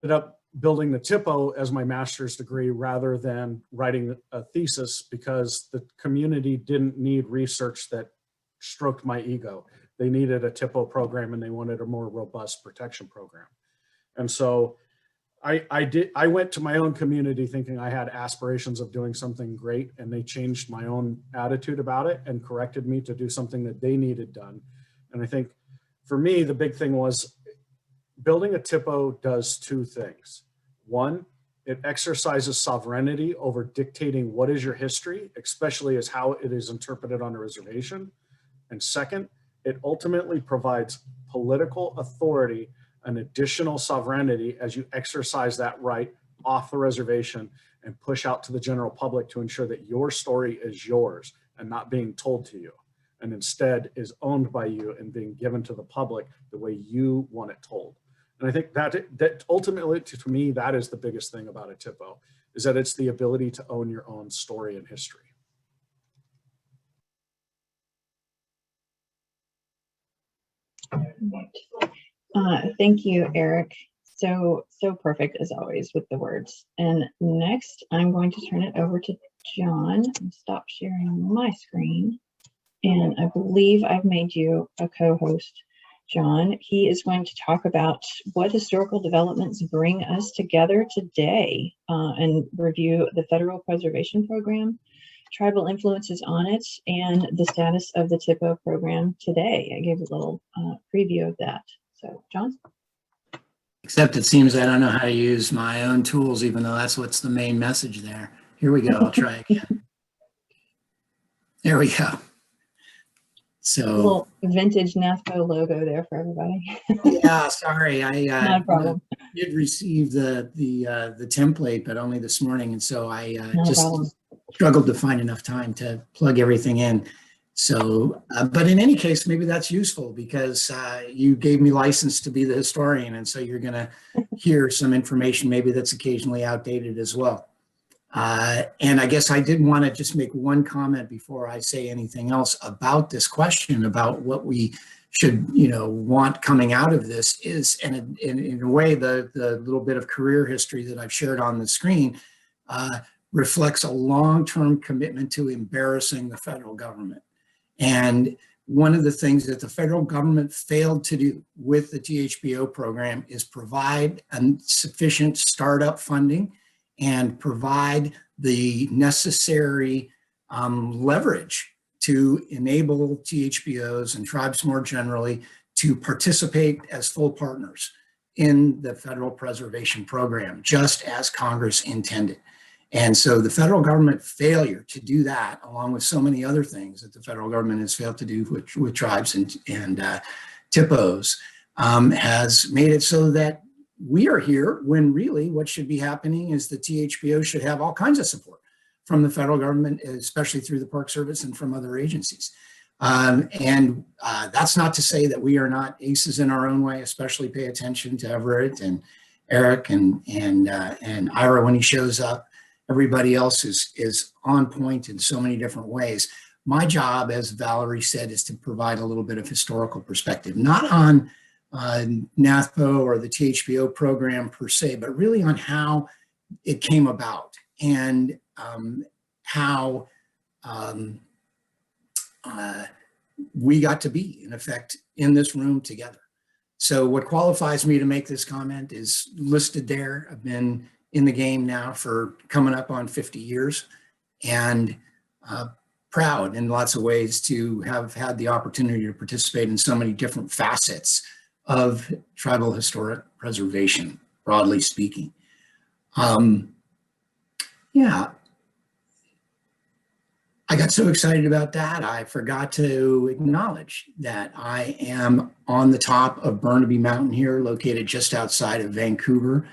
ended up building the THPO as my master's degree rather than writing a thesis, because the community didn't need research that stroked my ego. They needed a THPO program, and they wanted a more robust protection program. And so I went to my own community thinking I had aspirations of doing something great, and they changed my own attitude about it and corrected me to do something that they needed done. And I think for me, the big thing was building a THPO does two things. One, it exercises sovereignty over dictating what is your history, especially as how it is interpreted on a reservation. And second, it ultimately provides political authority and additional sovereignty as you exercise that right off the reservation and push out to the general public to ensure that your story is yours and not being told to you, and instead is owned by you and being given to the public the way you want it told. And I think that ultimately, to me, that is the biggest thing about a THPO, is that it's the ability to own your own story and history. Thank you, Eric. So perfect as always with the words. And next, I'm going to turn it over to John. Stop sharing my screen. And I believe I've made you a co-host, John. He is going to talk about what historical developments bring us together today, and review the federal preservation program, tribal influences on it, and the status of the THPO program today. I gave a little preview of that. So, John? Except it seems I don't know how to use my own tools, even though that's what's the main message there. Here we go. I'll try again. There we go. So, a little vintage NAFPO logo there for everybody. Yeah, sorry. Not a problem. Did receive the template, but only this morning, and so I just struggled to find enough time to plug everything in. So, but in any case, maybe that's useful, because you gave me license to be the historian, and so you're going to hear some information maybe that's occasionally outdated as well. And I guess I did want to just make one comment before I say anything else about this question about what we should, want coming out of this is, and in a way, the little bit of career history that I've shared on the screen reflects a long-term commitment to embarrassing the federal government. And one of the things that the federal government failed to do with the THPO program is provide sufficient startup funding and provide the necessary leverage to enable THPOs and tribes more generally to participate as full partners in the federal preservation program, just as Congress intended. And so the federal government failure to do that, along with so many other things that the federal government has failed to do with tribes and THPOs, has made it so that we are here when really what should be happening is the THPO should have all kinds of support from the federal government, especially through the Park Service and from other agencies. And that's not to say that we are not aces in our own way, especially pay attention to Everett and Eric and Ira when he shows up. Everybody else is on point in so many different ways. My job, as Valerie said, is to provide a little bit of historical perspective, not on NAFPO or the THPO program per se, but really on how it came about and how we got to be, in effect, in this room together. So what qualifies me to make this comment is listed there. I've been in the game now for coming up on 50 years, and proud in lots of ways to have had the opportunity to participate in so many different facets of tribal historic preservation, broadly speaking. Yeah, I got so excited about that, I forgot to acknowledge that I am on the top of Burnaby Mountain here, located just outside of Vancouver,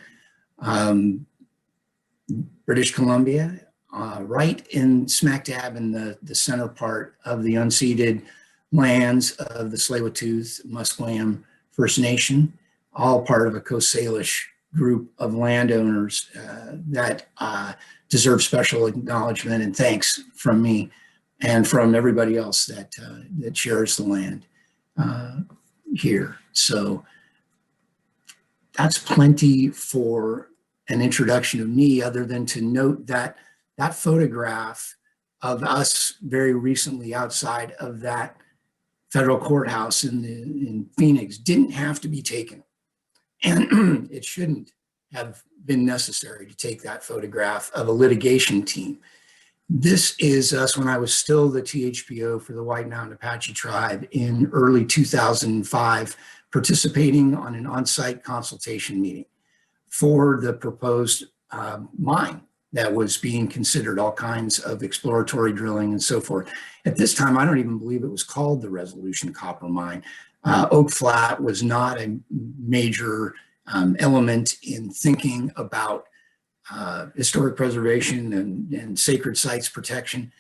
British Columbia, right in smack dab in the center part of the unceded lands of the Tsleil-Waututh Musqueam First Nation, all part of a Coast Salish group of landowners that deserve special acknowledgement and thanks from me and from everybody else that shares the land here. So that's plenty for an introduction of me, other than to note that that photograph of us very recently outside of that federal courthouse in Phoenix didn't have to be taken. And it shouldn't have been necessary to take that photograph of a litigation team. This is us when I was still the THPO for the White Mountain Apache tribe in early 2005, participating on an on-site consultation meeting for the proposed mine that was being considered, all kinds of exploratory drilling and so forth. At this time, I don't even believe it was called the Resolution Copper Mine. Oak Flat was not a major element in thinking about historic preservation and sacred sites protection.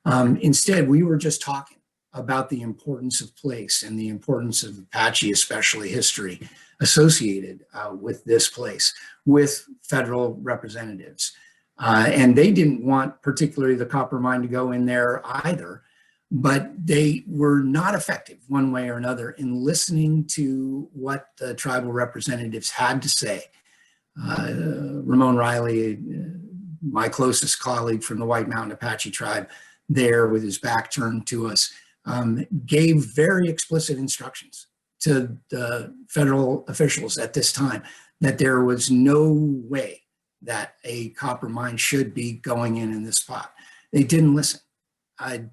Instead, we were just talking about the importance of place and the importance of Apache, especially history associated with this place, with federal representatives. And they didn't want particularly the copper mine to go in there either, but they were not effective one way or another in listening to what the tribal representatives had to say. Ramon Riley, my closest colleague from the White Mountain Apache tribe, there with his back turned to us, gave very explicit instructions to the federal officials at this time that there was no way that a copper mine should be going in this spot. They didn't listen.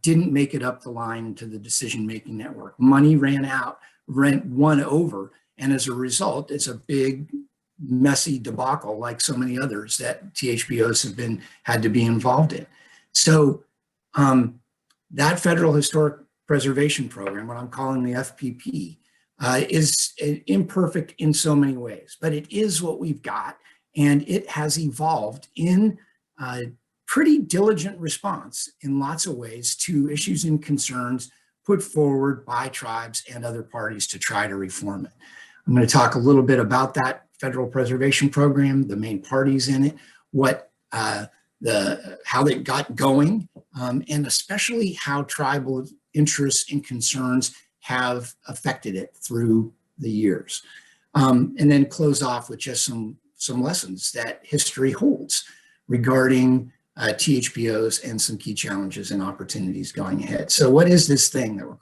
Didn't make it up the line to the decision-making network. Money ran out, rent won over, and as a result, it's a big, messy debacle like so many others that THPOs have had to be involved in. So that Federal Historic Preservation Program, what I'm calling the FPP, is imperfect in so many ways, but it is what we've got, and it has evolved in pretty diligent response in lots of ways to issues and concerns put forward by tribes and other parties to try to reform it. I'm going to talk a little bit about that federal preservation program, the main parties in it, how it got going, and especially how tribal interests and concerns have affected it through the years. And then close off with just some lessons that history holds regarding THPOs and some key challenges and opportunities going ahead. So what is this thing that I'm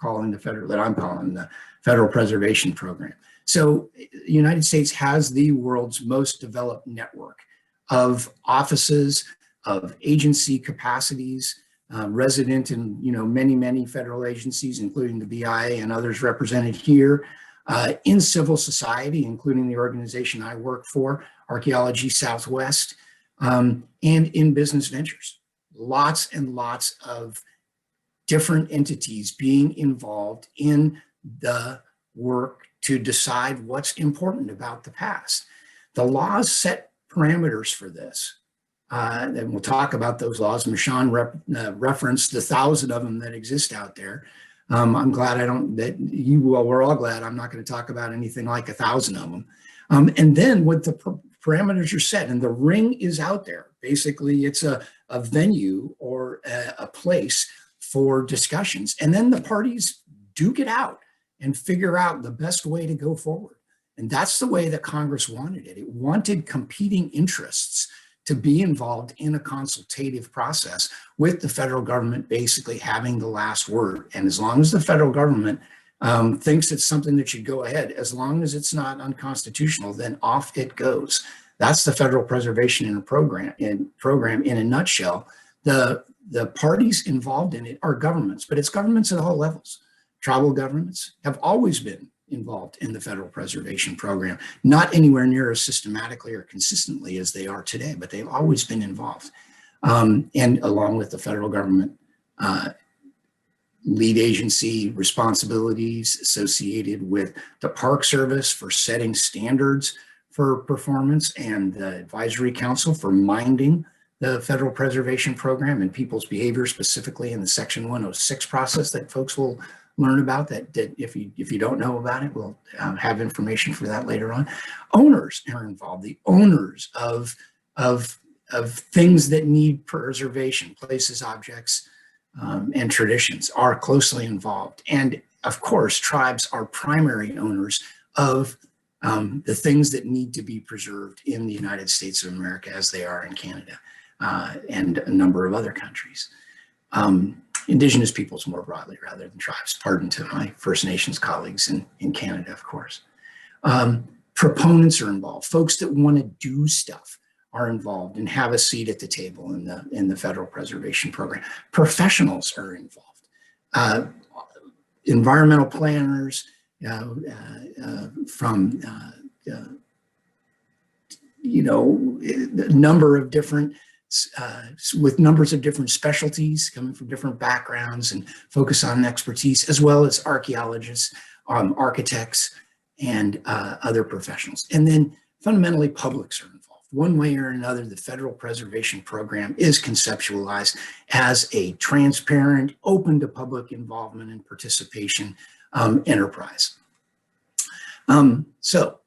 calling the Federal Preservation Program? So the United States has the world's most developed network of offices, of agency capacities, resident in many federal agencies, including the BIA and others represented here, in civil society, including the organization I work for, Archaeology Southwest, and in business ventures. Lots and lots of different entities being involved in the work to decide what's important about the past. The laws set parameters for this. And we'll talk about those laws. Michonne referenced the 1,000 of them that exist out there. I'm glad we're all glad I'm not going to talk about anything like 1,000 of them. And then with the parameters are set and the ring is out there, basically it's a venue or a place for discussions. And then the parties duke it out and figure out the best way to go forward. And that's the way that Congress wanted it. It wanted competing interests to be involved in a consultative process with the federal government basically having the last word. And as long as the federal government thinks it's something that should go ahead, as long as it's not unconstitutional, then off it goes. That's the Federal Preservation Program in a nutshell. The parties involved in it are governments, but it's governments at all levels. Tribal governments have always been involved in the Federal Preservation Program, not anywhere near as systematically or consistently as they are today, but they've always been involved. And along with the federal government, lead agency responsibilities associated with the Park Service for setting standards for performance and the Advisory Council for minding the Federal Preservation Program and people's behavior, specifically in the Section 106 process that folks will learn about, that if you don't know about it, we'll have information for that later on. Owners are involved. The owners of things that need preservation, places, objects, and traditions are closely involved. And of course, tribes are primary owners of the things that need to be preserved in the United States of America as they are in Canada and a number of other countries. Indigenous peoples more broadly rather than tribes. Pardon to my First Nations colleagues in Canada, of course. Proponents are involved. Folks that want to do stuff are involved and have a seat at the table in the federal preservation program. Professionals are involved. Environmental planners from a number of different with numbers of different specialties coming from different backgrounds and focus on expertise, as well as archaeologists, architects, and other professionals. And then fundamentally publics are involved. One way or another, the federal preservation program is conceptualized as a transparent, open to public involvement and participation enterprise. So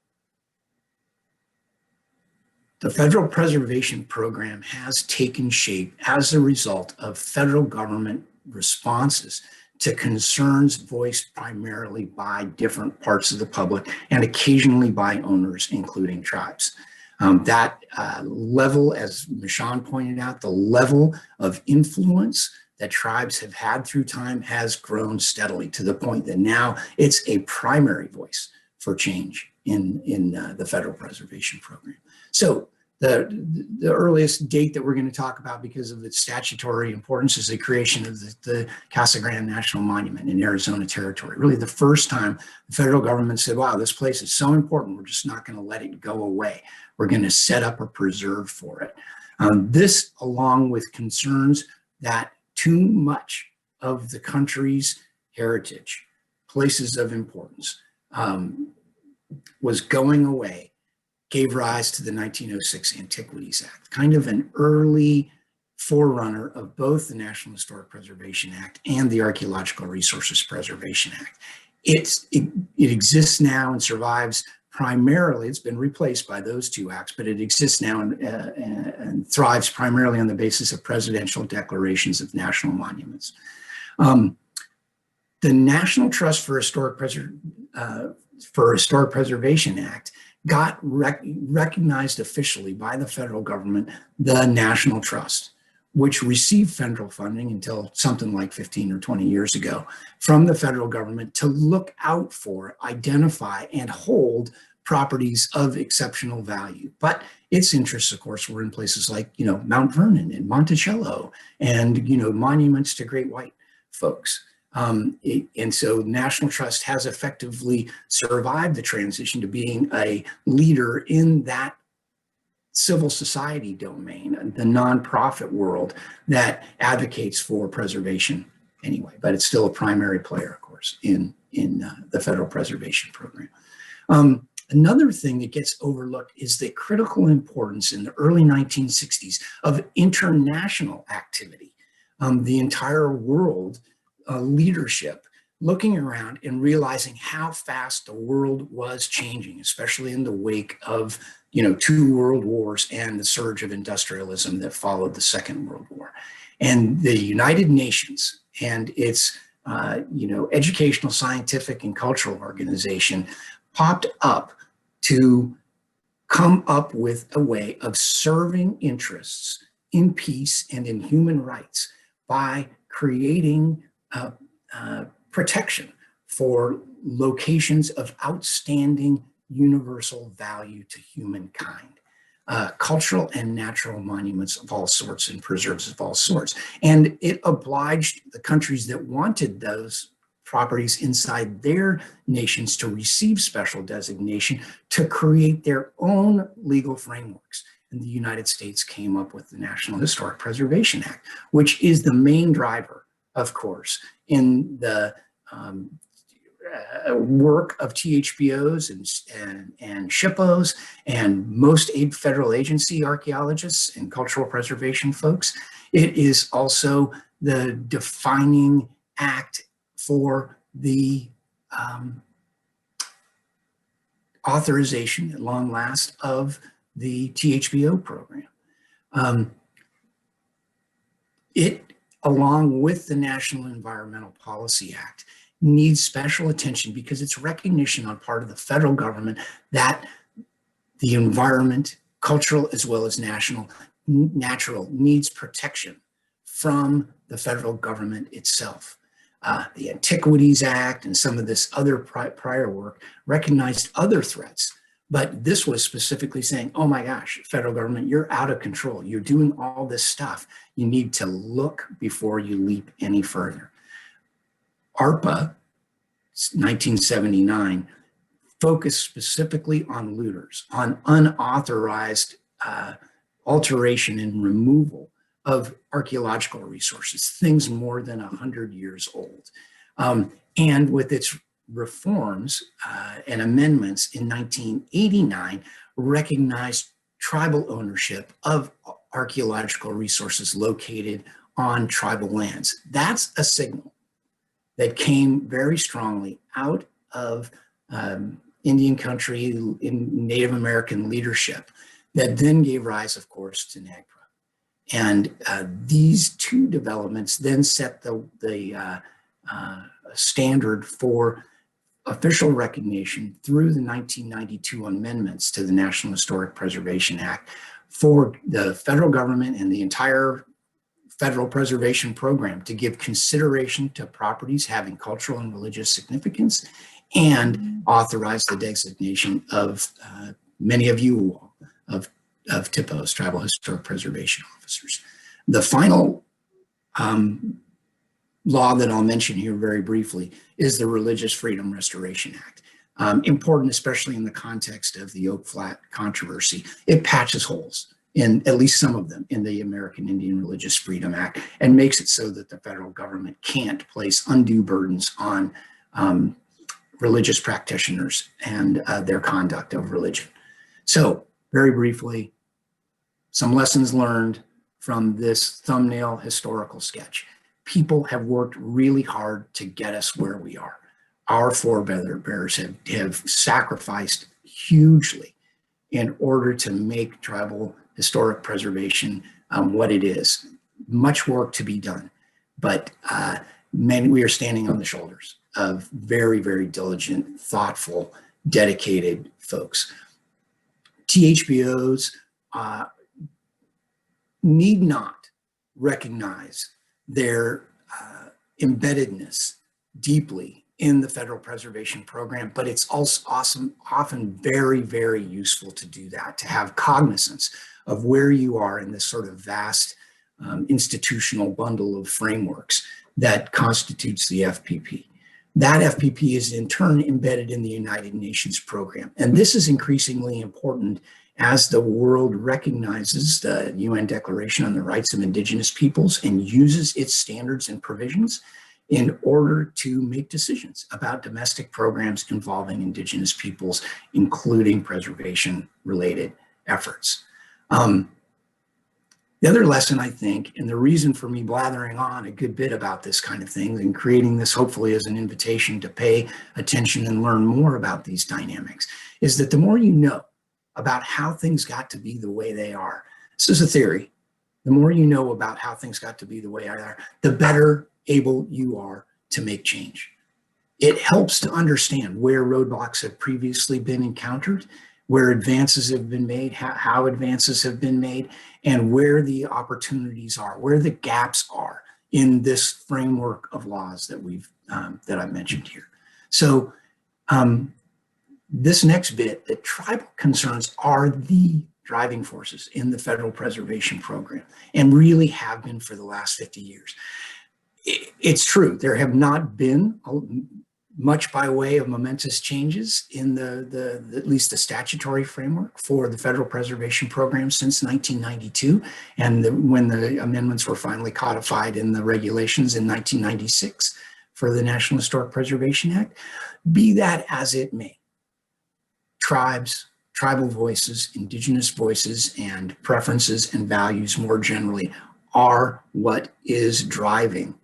the federal preservation program has taken shape as a result of federal government responses to concerns voiced primarily by different parts of the public and occasionally by owners, including tribes. That level, as Michonne pointed out, the level of influence that tribes have had through time has grown steadily to the point that now it's a primary voice for change in the federal preservation program. So the earliest date that we're going to talk about because of its statutory importance is the creation of the Casa Grande National Monument in Arizona Territory. Really the first time the federal government said, wow, this place is so important, we're just not going to let it go away. We're going to set up a preserve for it. This, along with concerns that too much of the country's heritage, places of importance, was going away, gave rise to the 1906 Antiquities Act, kind of an early forerunner of both the National Historic Preservation Act and the Archaeological Resources Preservation Act. It exists now and survives primarily, it's been replaced by those two acts, but it exists now and thrives primarily on the basis of presidential declarations of national monuments. The National Trust for Historic Preservation Act got recognized officially by the federal government, the National Trust, which received federal funding until something like 15 or 20 years ago from the federal government to look out for, identify, and hold properties of exceptional value. But its interests, of course, were in places like, Mount Vernon and Monticello and, monuments to great white folks. And so National Trust has effectively survived the transition to being a leader in that civil society domain, the nonprofit world that advocates for preservation anyway, but it's still a primary player, of course, in the federal preservation program. Another thing that gets overlooked is the critical importance in the early 1960s of international activity. The entire world leadership looking around and realizing how fast the world was changing, especially in the wake of, 2 world wars and the surge of industrialism that followed the Second World War. And the United Nations and its, educational, scientific, and cultural organization popped up to come up with a way of serving interests in peace and in human rights by creating protection for locations of outstanding universal value to humankind, cultural and natural monuments of all sorts and preserves of all sorts. And it obliged the countries that wanted those properties inside their nations to receive special designation to create their own legal frameworks. And the United States came up with the National Historic Preservation Act, which is the main driver, of course, in the work of THPOs and SHPOs and most federal agency archaeologists and cultural preservation folks. It is also the defining act for the authorization at long last of the THPO program. It, along with the National Environmental Policy Act, needs special attention because it's recognition on part of the federal government that the environment, cultural as well as natural, needs protection from the federal government itself. The Antiquities Act and some of this other prior work recognized other threats, but this was specifically saying, oh my gosh, federal government, you're out of control. You're doing all this stuff. You need to look before you leap any further. ARPA, 1979, focused specifically on looters, on unauthorized alteration and removal of archaeological resources, things more than 100 years old. And with its reforms and amendments in 1989, recognized tribal ownership of archaeological resources located on tribal lands. That's a signal that came very strongly out of Indian country, in Native American leadership, that then gave rise, of course, to NAGPRA. And these two developments then set the standard for official recognition through the 1992 amendments to the National Historic Preservation Act for the federal government and the entire federal preservation program to give consideration to properties having cultural and religious significance and authorize the designation of many of you all of THPOs, Tribal Historic Preservation Officers. The final law that I'll mention here very briefly is the Religious Freedom Restoration Act. Important, especially in the context of the Oak Flat controversy. It patches holes in at least some of them in the American Indian Religious Freedom Act and makes it so that the federal government can't place undue burdens on religious practitioners and their conduct of religion. So very briefly, some lessons learned from this thumbnail historical sketch. People have worked really hard to get us where we are. Our forebears have sacrificed hugely in order to make tribal historic preservation what it is. Much work to be done, but we are standing on the shoulders of very, very diligent, thoughtful, dedicated folks. THPOs need not recognize their embeddedness deeply in the federal preservation program, but it's also often very, very useful to do that, to have cognizance of where you are in this sort of vast institutional bundle of frameworks that constitutes the FPP. That FPP is in turn embedded in the United Nations program. And this is increasingly important as the world recognizes the UN Declaration on the Rights of Indigenous Peoples and uses its standards and provisions in order to make decisions about domestic programs involving Indigenous peoples, including preservation-related efforts. The other lesson, I think, and the reason for me blathering on a good bit about this kind of thing and creating this hopefully as an invitation to pay attention and learn more about these dynamics, is that the more you know about how things got to be the way they are, this is a theory, the more you know about how things got to be the way they are, the better able you are to make change. It helps to understand where roadblocks have previously been encountered, where advances have been made, how advances have been made, and where the opportunities are, where the gaps are in this framework of laws that that I've mentioned here. So this next bit, that tribal concerns are the driving forces in the federal preservation program and really have been for the last 50 years. It's true, there have not been much by way of momentous changes in at least the statutory framework for the federal preservation program since 1992, and when the amendments were finally codified in the regulations in 1996 for the National Historic Preservation Act. Be that as it may, tribes, tribal voices, Indigenous voices, and preferences and values more generally are what is driving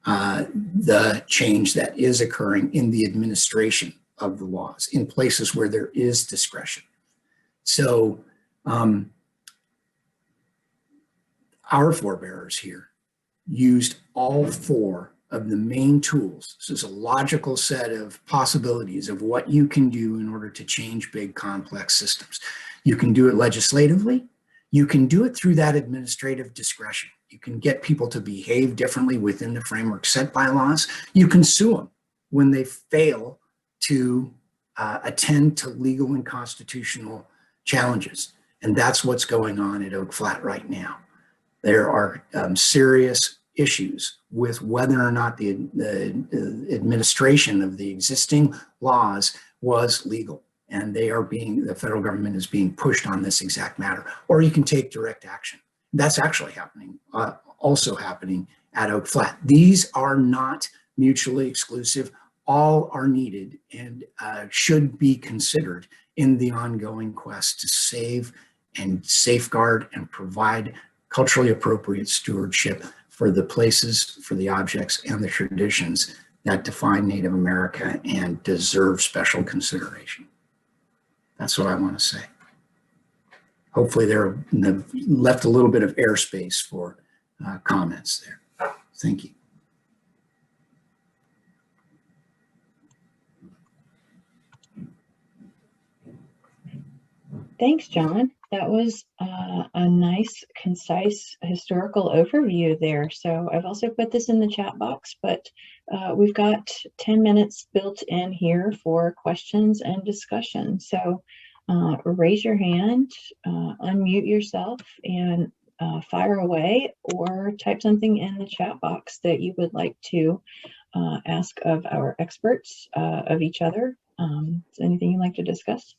the change that is occurring in the administration of the laws in places where there is discretion. So our forebears here used all four of the main tools. This is a logical set of possibilities of what you can do in order to change big complex systems. You can do it legislatively. You can do it through that administrative discretion. You can get people to behave differently within the framework set by laws. You can sue them when they fail to attend to legal and constitutional challenges. And that's what's going on at Oak Flat right now. There are serious issues with whether or not the administration of the existing laws was legal. And the federal government is being pushed on this exact matter. Or you can take direct action. That's actually happening, also happening at Oak Flat. These are not mutually exclusive. All are needed and should be considered in the ongoing quest to save and safeguard and provide culturally appropriate stewardship for the places, for the objects, and the traditions that define Native America and deserve special consideration. That's what I want to say. Hopefully they're left a little bit of airspace for comments there. Thank you. Thanks, John. That was a nice, concise historical overview there. So I've also put this in the chat box, but we've got 10 minutes built in here for questions and discussion. So raise your hand, unmute yourself, and fire away, or type something in the chat box that you would like to ask of our experts, of each other. Is anything you'd like to discuss?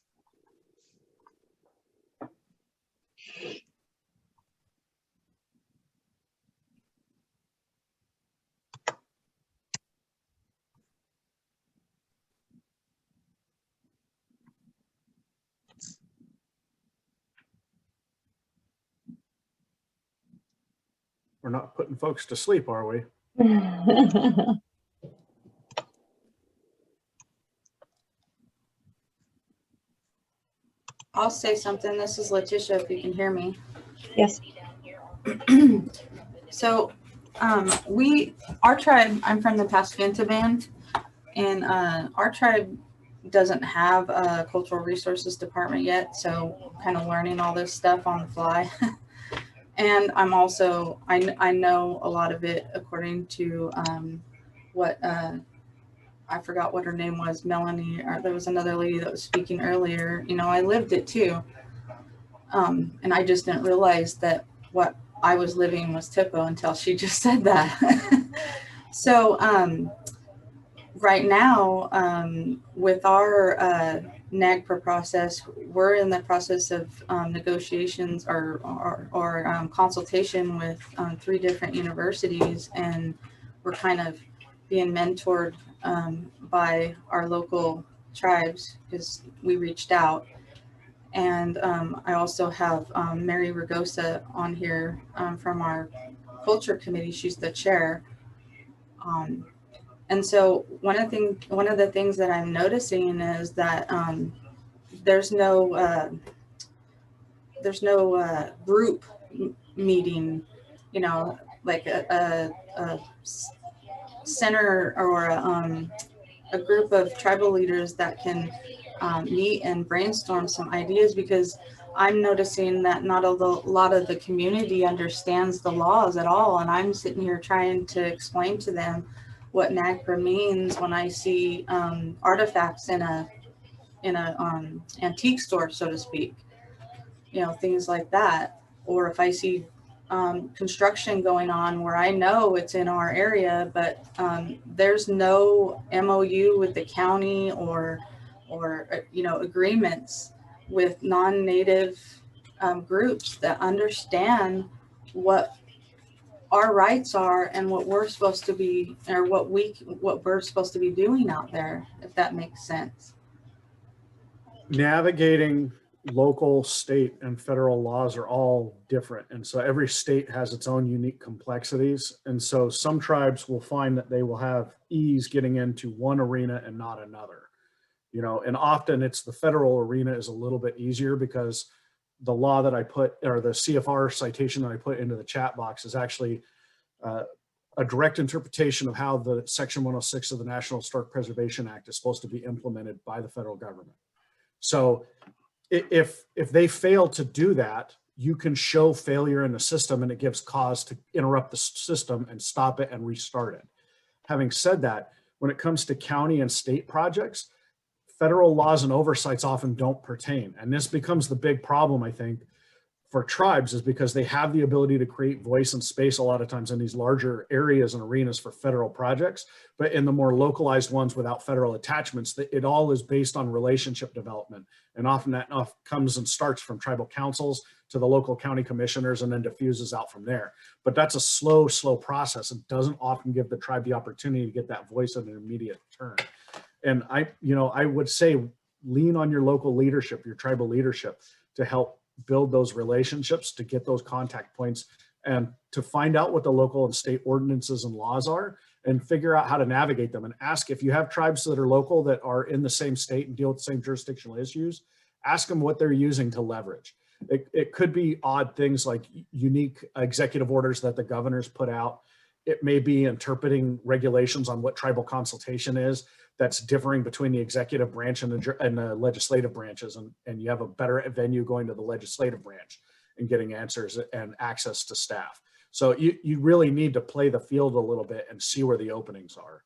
We're not putting folks to sleep, are we? I'll say something. This is Letitia, if you can hear me. Yes. So our tribe, I'm from the Pasquinta Band, and our tribe doesn't have a cultural resources department yet, so kind of learning all this stuff on the fly. And I'm also, I know a lot of it according to what, I forgot what her name was, Melanie, or there was another lady that was speaking earlier. You know, I lived it too. And I just didn't realize that what I was living was THPO until she just said that. So right now, with our NAGPRA process, we're in the process of negotiations or consultation with 3 different universities, and we're kind of being mentored by our local tribes because we reached out. And I also have Mary Ragosa on here from our culture committee. She's the chair. And so one of the things that I'm noticing is that there's no group meeting, you know, like a center or a group of tribal leaders that can meet and brainstorm some ideas, because I'm noticing that not a lot of the community understands the laws at all. And I'm sitting here trying to explain to them what NAGPRA means when I see artifacts in a antique store, so to speak, you know, things like that. Or if I see construction going on where I know it's in our area, but there's no MOU with the county or you know, agreements with non-native groups that understand what our rights are and what we're supposed to be, or what we're supposed to be doing out there, if that makes sense. Navigating local, state, and federal laws are all different. And so every state has its own unique complexities. And so some tribes will find that they will have ease getting into one arena and not another. You know, and often it's the federal arena is a little bit easier because the law that I put, or the CFR citation that I put into the chat box, is actually a a direct interpretation of how the Section 106 of the National Historic Preservation Act is supposed to be implemented by the federal government. So if they fail to do that, you can show failure in the system, and it gives cause to interrupt the system and stop it and restart it. Having said that, when it comes to county and state projects, federal laws and oversights often don't pertain. And this becomes the big problem, I think, for tribes, is because they have the ability to create voice and space a lot of times in these larger areas and arenas for federal projects, but in the more localized ones without federal attachments, it all is based on relationship development. And often that comes and starts from tribal councils to the local county commissioners and then diffuses out from there. But that's a slow process and doesn't often give the tribe the opportunity to get that voice in an immediate turn. And I would say lean on your local leadership, your tribal leadership, to help build those relationships, to get those contact points, and to find out what the local and state ordinances and laws are, and figure out how to navigate them. And ask, if you have tribes that are local that are in the same state and deal with the same jurisdictional issues, ask them what they're using to leverage. It could be odd things like unique executive orders that the governors put out. It may be interpreting regulations on what tribal consultation is that's differing between the executive branch and the legislative branches. And you have a better venue going to the legislative branch and getting answers and access to staff. So you really need to play the field a little bit and see where the openings are.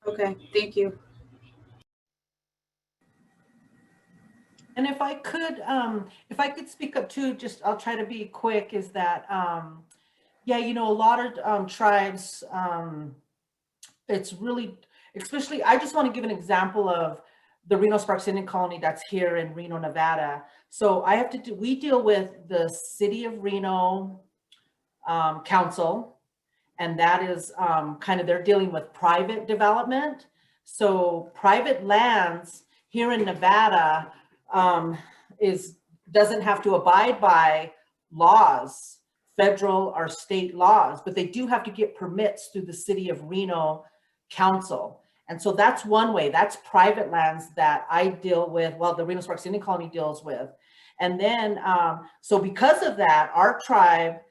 Okay, thank you. And if I could speak up too, just I'll try to be quick, is that, yeah, a lot of tribes, it's really, especially, I just want to give an example of the Reno-Sparks Indian Colony that's here in Reno, Nevada. So we deal with the City of Reno Council, and that is they're dealing with private development. So private lands here in Nevada doesn't have to abide by laws, federal or state laws, but they do have to get permits through the City of Reno Council. And so that's one way. That's private lands that I deal with, well, the Reno-Sparks Indian Colony deals with. And then, so because of that, our tribe,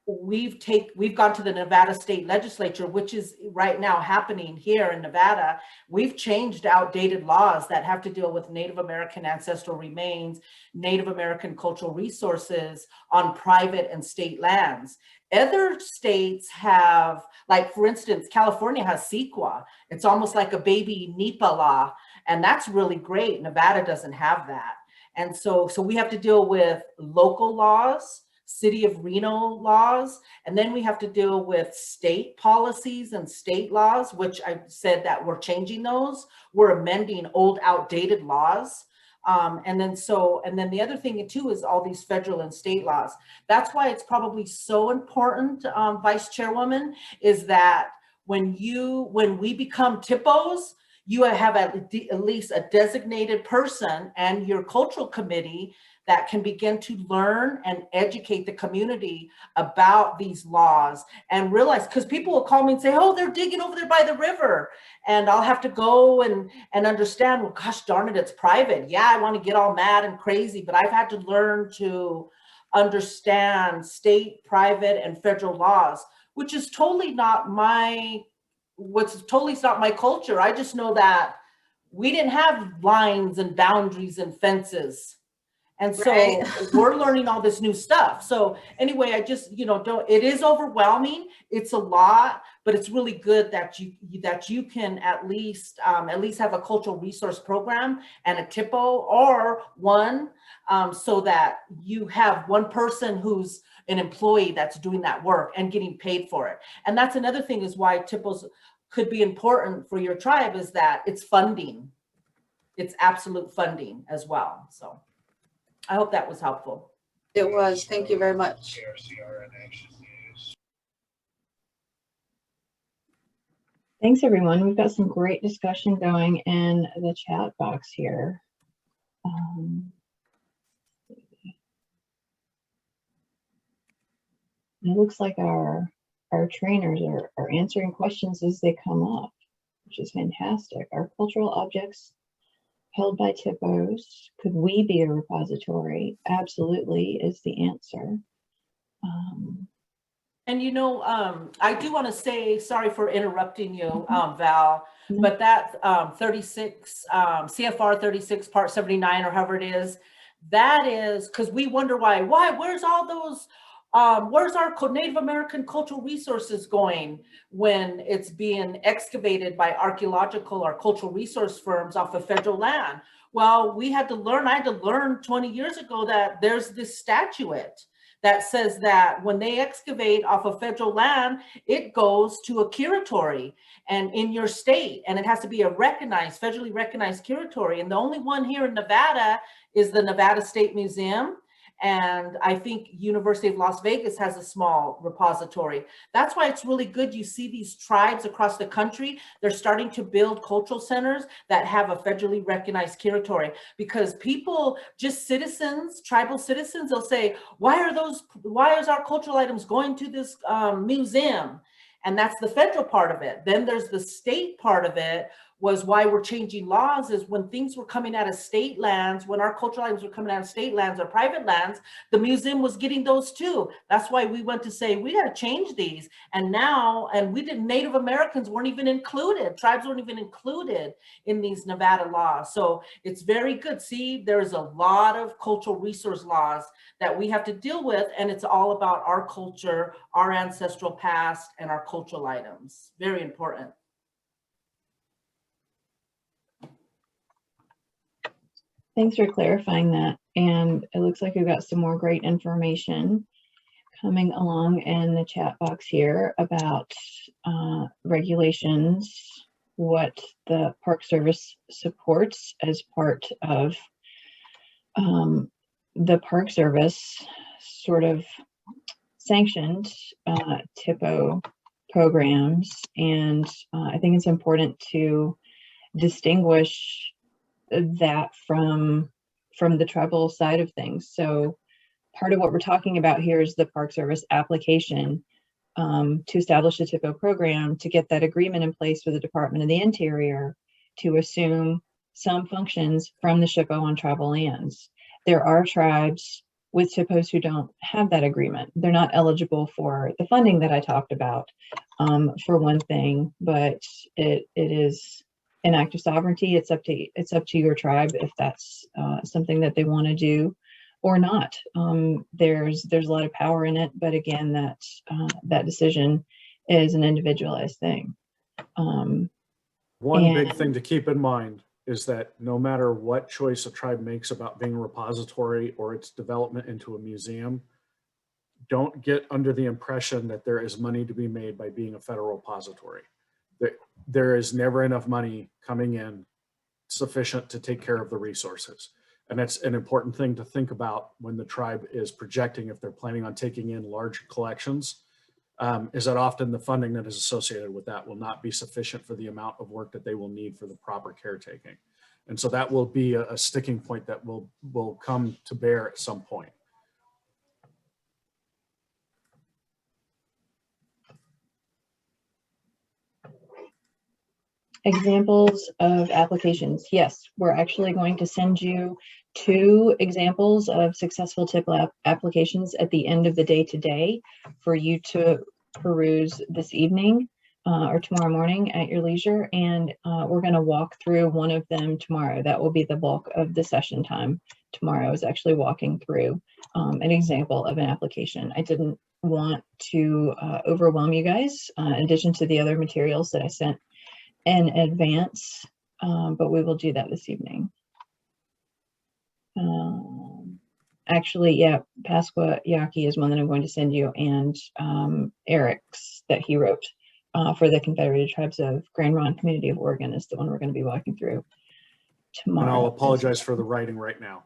we've gone to the Nevada State Legislature, which is right now happening here in Nevada. We've changed outdated laws that have to deal with Native American ancestral remains, Native American cultural resources on private and state lands. Other states have, like for instance, California has CEQA. It's almost like a baby NEPA law, and that's really great. Nevada doesn't have that. And so we have to deal with local laws, City of Reno laws, and then we have to deal with state policies and state laws, which I said that we're changing those. We're amending old outdated laws. And then the other thing too is all these federal and state laws. That's why it's probably so important, Vice Chairwoman, is that when we become THPOs, you have at least a designated person and your cultural committee that can begin to learn and educate the community about these laws and realize, because people will call me and say, oh, they're digging over there by the river. And I'll have to go and understand, well, gosh darn it, it's private. Yeah, I want to get all mad and crazy, but I've had to learn to understand state, private, and federal laws, which is totally not my culture. I just know that we didn't have lines and boundaries and fences. And so we're learning all this new stuff. So anyway, I just, it is overwhelming. It's a lot, but it's really good that you can at least have a cultural resource program and a THPO or one, so that you have one person who's an employee that's doing that work and getting paid for it. And that's another thing is why THPOs could be important for your tribe, is that it's funding. It's absolute funding as well. So I hope that was helpful. It was. Thank you very much. Thanks, everyone. We've got some great discussion going in the chat box here. It looks like our trainers are answering questions as they come up, which is fantastic. Are cultural objects held by THPOs? Could we be a repository? Absolutely is the answer. And you know, I do want to say, sorry for interrupting you, Val, but that 36, CFR 36 Part 79 or however it is, that is, because we wonder why, where's all those, where's our Native American cultural resources going when it's being excavated by archaeological or cultural resource firms off of federal land? Well, I had to learn 20 years ago that there's this statute that says that when they excavate off of federal land, it goes to a curatory and in your state, and it has to be a federally recognized curatory. And the only one here in Nevada is the Nevada State Museum. And I think University of Las Vegas has a small repository. That's why it's really good. You see these tribes across the country, they're starting to build cultural centers that have a federally recognized curatory, because people, just citizens, tribal citizens, they'll say, why is our cultural items going to this museum? And that's the federal part of it. Then there's the state part of it, was why we're changing laws, is when things were coming out of state lands, when our cultural items were coming out of state lands or private lands, the museum was getting those too. That's why we went to say, we got to change these. And now, and we didn't, Native Americans weren't even included. Tribes weren't even included in these Nevada laws. So it's very good. See, there's a lot of cultural resource laws that we have to deal with. And it's all about our culture, our ancestral past, and our cultural items. Very important. Thanks for clarifying that. And it looks like we've got some more great information coming along in the chat box here about regulations, what the Park Service supports as part of the Park Service sort of sanctioned THPO programs. And I think it's important to distinguish that from the tribal side of things. So part of what we're talking about here is the Park Service application to establish a THPO program, to get that agreement in place with the Department of the Interior to assume some functions from the SHPO on tribal lands. There are tribes with THPOs who don't have that agreement. They're not eligible for the funding that I talked about, for one thing, but it is an act of sovereignty. It's up to your tribe if that's something that they want to do or not. There's a lot of power in it, but again, that decision is an individualized thing. One big thing to keep in mind is that no matter what choice a tribe makes about being a repository or its development into a museum, don't get under the impression that there is money to be made by being a federal repository. There is never enough money coming in sufficient to take care of the resources. And that's an important thing to think about when the tribe is projecting, if they're planning on taking in large collections, is that often the funding that is associated with that will not be sufficient for the amount of work that they will need for the proper caretaking. And so that will be a sticking point that will come to bear at some point. Examples of applications. Yes, we're actually going to send you 2 examples of successful THPO applications at the end of the day today for you to peruse this evening or tomorrow morning at your leisure. And we're going to walk through one of them tomorrow. That will be the bulk of the session time tomorrow, is actually walking through an example of an application. I didn't want to overwhelm you guys, in addition to the other materials that I sent in advance, but we will do that this evening. Actually, yeah, Pasqua Yaki is one that I'm going to send you, and Eric's that he wrote for the Confederated Tribes of Grande Community of Oregon is the one we're going to be walking through tomorrow. And I'll apologize for the writing right now.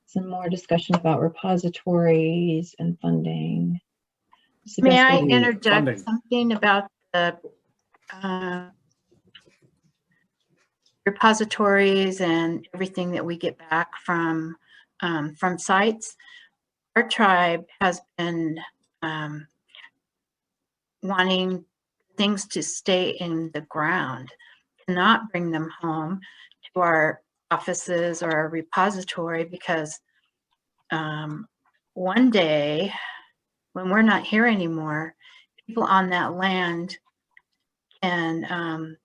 Some more discussion about repositories and funding. May I Funding. interject something about the repositories and everything that we get back from sites? Our tribe has been wanting things to stay in the ground, not bring them home to our offices or our repository, because one day, when we're not here anymore, people on that land can,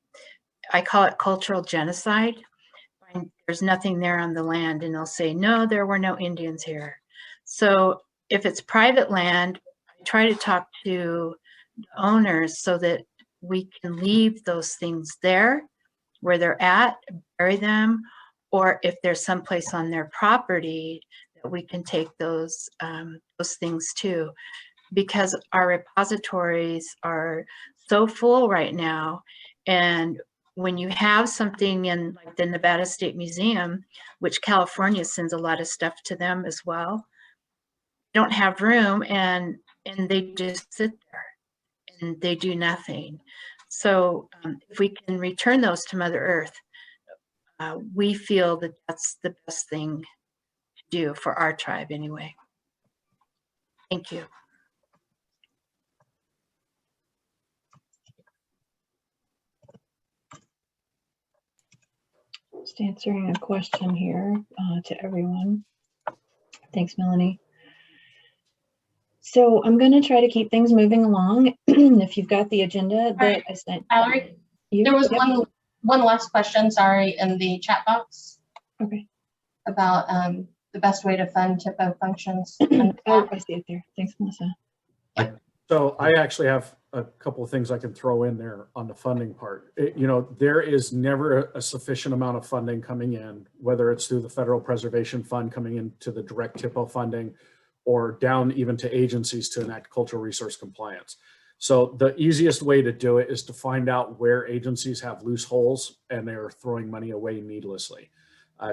I call it cultural genocide. There's nothing there on the land, and they'll say, no, there were no Indians here. So if it's private land, I try to talk to owners so that we can leave those things there where they're at, bury them, or if there's someplace on their property that we can take those things to, because our repositories are so full right now. And when you have something in like the Nevada State Museum, which California sends a lot of stuff to them as well, don't have room, and they just sit there and they do nothing. So if we can return those to Mother Earth, we feel that that's the best thing to do for our tribe anyway. Thank you. Just answering a question here to everyone. Thanks, Melanie. So I'm going to try to keep things moving along. If you've got the agenda that I sent. Valerie, there was one last question, sorry, in the chat box. Okay. About the best way to fund THPO functions. Oh, I see it there. Thanks, Melissa. So I actually have a couple of things I can throw in there on the funding part. You know, there is never a sufficient amount of funding coming in, whether it's through the Federal Preservation Fund coming into the direct THPO funding, or down even to agencies to enact cultural resource compliance. So the easiest way to do it is to find out where agencies have loose holes and they're throwing money away needlessly.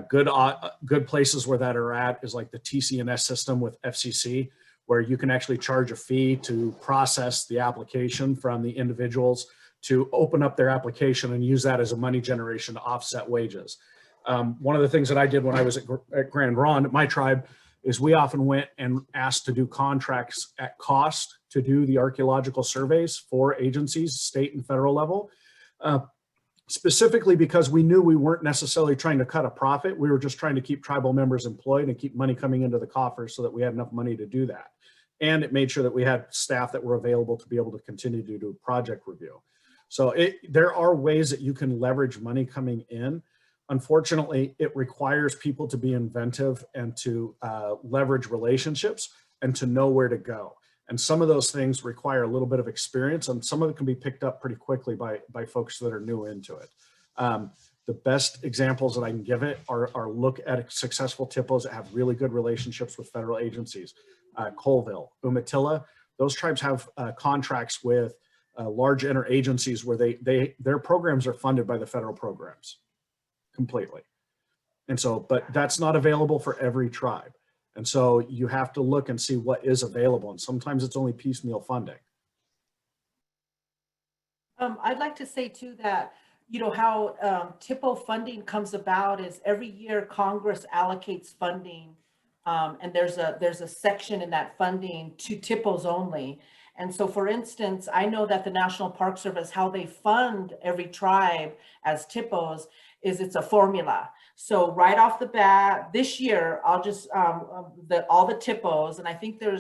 Good places where that are at is like the TC&S system with FCC, where you can actually charge a fee to process the application from the individuals to open up their application and use that as a money generation to offset wages. One of the things that I did when I was at Grand Ronde, my tribe, is we often went and asked to do contracts at cost to do the archaeological surveys for agencies, state and federal level, specifically because we knew we weren't necessarily trying to cut a profit. We were just trying to keep tribal members employed and keep money coming into the coffers so that we had enough money to do that. And it made sure that we had staff that were available to be able to continue to do project review. So there are ways that you can leverage money coming in. Unfortunately, it requires people to be inventive and to leverage relationships and to know where to go. And some of those things require a little bit of experience, and some of it can be picked up pretty quickly by folks that are new into it. The best examples that I can give it are look at successful THPOs that have really good relationships with federal agencies. Colville, Umatilla, those tribes have contracts with large interagencies where their programs are funded by the federal programs completely. And so, but that's not available for every tribe. And so you have to look and see what is available. And sometimes it's only piecemeal funding. I'd like to say too that, you know, how THPO funding comes about is every year Congress allocates funding, and there's a section in that funding to THPOs only. And so, for instance, I know that the National Park Service, how they fund every tribe as THPOs is it's a formula. So right off the bat, this year, I'll just, all the THPOs, and I think there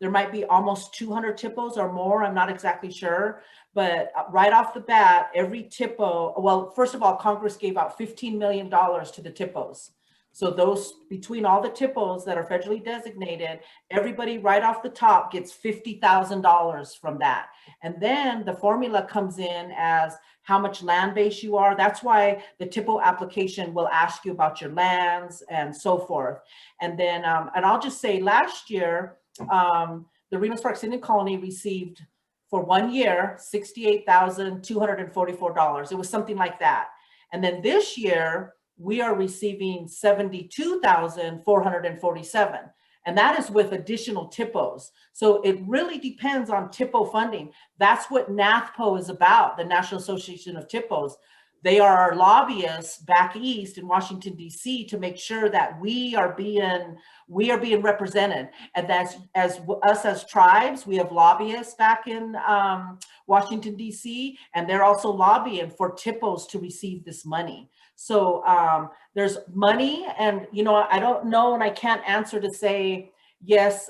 might be almost 200 THPOs or more, I'm not exactly sure, but right off the bat, every THPO, well, first of all, Congress gave out $15 million to the THPOs. So those, between all the THPOs that are federally designated, everybody right off the top gets $50,000 from that. And then the formula comes in as how much land base you are. That's why the THPO application will ask you about your lands and so forth. And then, and I'll just say last year, the Reno-Sparks Indian Colony received for 1 year, $68,244. It was something like that. And then this year, we are receiving $72,447. And that is with additional THPOs. So it really depends on THPO funding. That's what NATHPO is about, the National Association of THPOs. They are our lobbyists back east in Washington, D.C. to make sure that we are being represented. And that's us as tribes, we have lobbyists back in Washington, D.C., and they're also lobbying for THPOs to receive this money. So there's money, and you know, I don't know, and I can't answer to say, yes,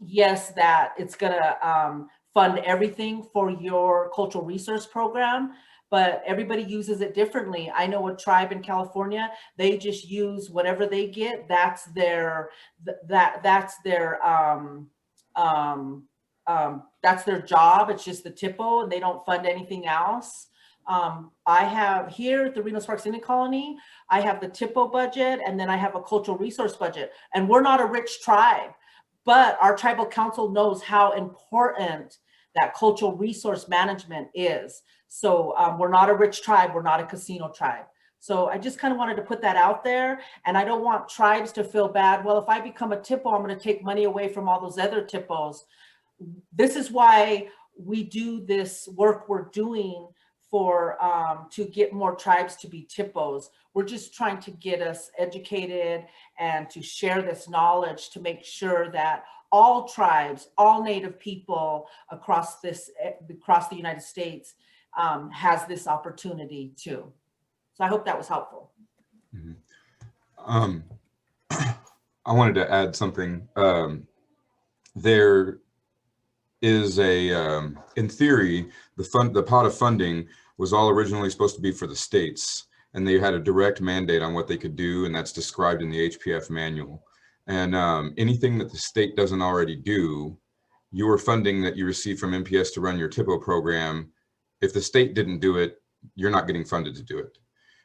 yes, that it's gonna fund everything for your cultural resource program, but everybody uses it differently. I know a tribe in California, they just use whatever they get. That's their that's their job. It's just the THPO, and they don't fund anything else. I have here at the Reno Sparks Indian Colony, I have the THPO budget, and then I have a cultural resource budget. And we're not a rich tribe, but our tribal council knows how important that cultural resource management is. So we're not a rich tribe, we're not a casino tribe. So I just kind of wanted to put that out there. And I don't want tribes to feel bad. Well, if I become a THPO, I'm going to take money away from all those other THPOs. This is why we do this work we're doing for to get more tribes to be THPOs. We're just trying to get us educated and to share this knowledge to make sure that all tribes, all Native people across the United States has this opportunity too. So I hope that was helpful. Mm-hmm. I wanted to add something. There is a, in theory, the pot of funding was all originally supposed to be for the states, and they had a direct mandate on what they could do, and that's described in the HPF manual. And anything that the state doesn't already do, your funding that you receive from MPS to run your THPO program, if the state didn't do it, you're not getting funded to do it.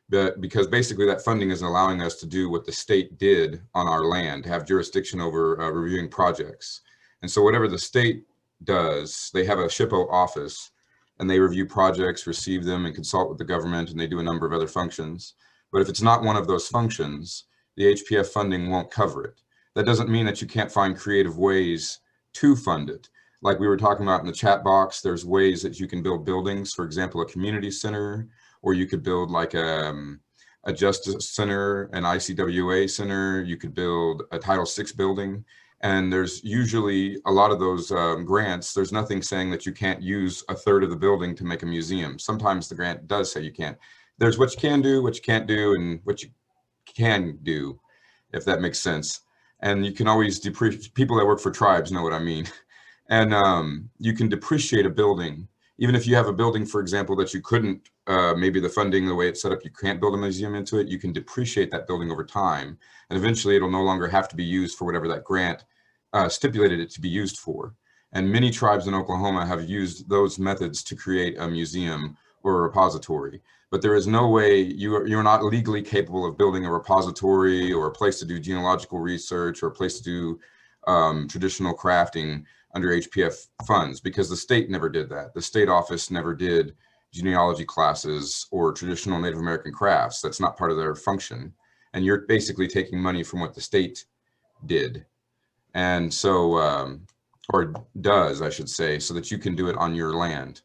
But because basically that funding is allowing us to do what the state did on our land, have jurisdiction over reviewing projects. And so whatever the state does, they have a SHPO office, and they review projects, receive them, and consult with the government, and they do a number of other functions. But if it's not one of those functions, the HPF funding won't cover it. That doesn't mean that you can't find creative ways to fund it. Like we were talking about in the chat box, there's ways that you can build buildings, for example, a community center, or you could build like a justice center, an ICWA center, you could build a Title VI building. And there's usually a lot of those grants, there's nothing saying that you can't use a third of the building to make a museum. Sometimes the grant does say you can't. There's what you can do, what you can't do, and what you can do, if that makes sense. And you can always depreciate, people that work for tribes know what I mean. And you can depreciate a building. Even if you have a building, for example, that you couldn't, maybe the funding, the way it's set up, you can't build a museum into it, you can depreciate that building over time. And eventually it'll no longer have to be used for whatever that grant stipulated it to be used for. And many tribes in Oklahoma have used those methods to create a museum or a repository. But there is no way, you're not legally capable of building a repository or a place to do genealogical research or a place to do traditional crafting under HPF funds, because the state never did that. The state office never did genealogy classes or traditional Native American crafts. That's not part of their function. And you're basically taking money from what the state did. And so, or does, I should say, so that you can do it on your land.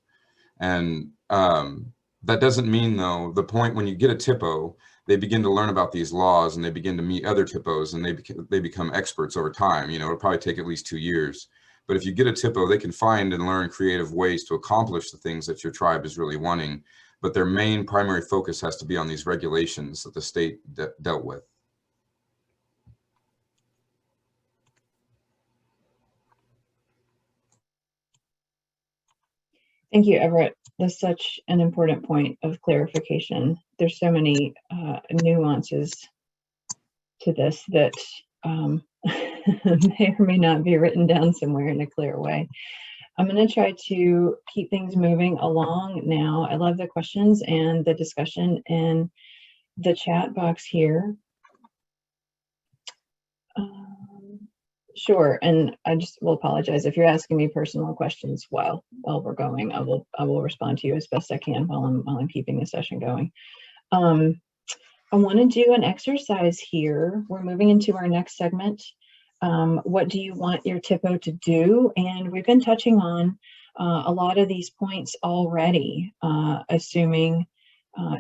And that doesn't mean, though, the point when you get a THPO, they begin to learn about these laws and they begin to meet other THPOs and they become experts over time. You know, it'll probably take at least 2 years. But if you get a THPO, they can find and learn creative ways to accomplish the things that your tribe is really wanting. But their main primary focus has to be on these regulations that the state dealt with. Thank you, Everett. That's such an important point of clarification. There's so many nuances to this that may or may not be written down somewhere in a clear way. I'm going to try to keep things moving along now. I love the questions and the discussion in the chat box here. Sure, and I just will apologize if you're asking me personal questions while we're going. I will respond to you as best I can while I'm keeping the session going. I want to do an exercise here. We're moving into our next segment. What do you want your THPO to do? And we've been touching on a lot of these points already, assuming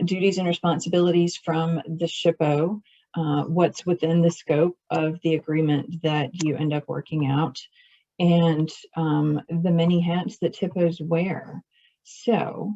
duties and responsibilities from the SHPO, what's within the scope of the agreement that you end up working out, and the many hats that THPOs wear. So